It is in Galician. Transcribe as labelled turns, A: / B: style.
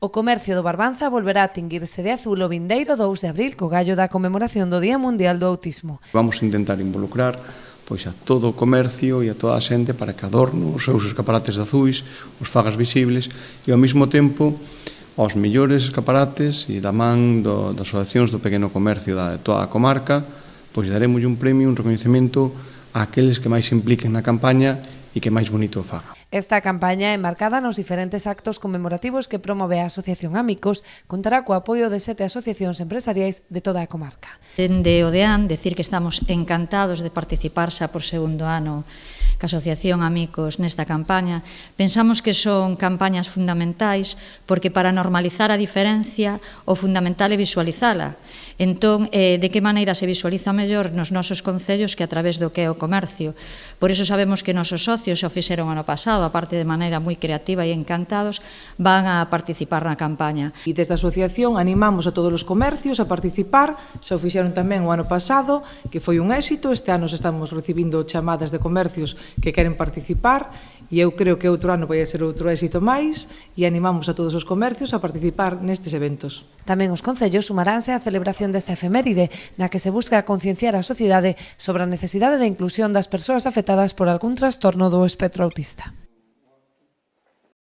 A: O comercio do Barbanza volverá a tinguirse de azul o vindeiro 2 de abril co gallo da conmemoración do Día Mundial do Autismo.
B: Vamos a intentar involucrar a todo o comercio e a toda a xente para que adorne os seus escaparates azuis, os fagas visibles e ao mesmo tempo aos mellores escaparates e da man das asociacións do pequeno comercio de toda a comarca, daremos un premio, un recoñecemento a aqueles que máis se impliquen na campaña e que máis bonito o fagan.
A: Esta campaña, enmarcada nos diferentes actos conmemorativos que promove a Asociación Amicos, contará co apoio de 7 asociacións empresariais de toda a comarca.
C: Dende o DEAN, decir que estamos encantados de participar xa por segundo ano ca Asociación Amicos nesta campaña. Pensamos que son campañas fundamentais porque para normalizar a diferencia o fundamental é visualizala. Entón, de que maneira se visualiza mellor nos nosos concellos que a través do que é o comercio. Por iso sabemos que nosos socios xa o fixeron ano pasado, aparte de maneira moi creativa e encantados, van a participar na campaña.
D: E desde a asociación animamos a todos os comercios a participar, xa o fixeron tamén o ano pasado, que foi un éxito. Este ano estamos recibindo chamadas de comercios que queren participar e eu creo que outro ano vai ser outro éxito máis e animamos a todos os comercios a participar nestes eventos.
A: Tamén os concellos sumaránse á celebración desta efeméride, na que se busca concienciar a sociedade sobre a necesidade de inclusión das persoas afectadas por algún trastorno do espectro autista.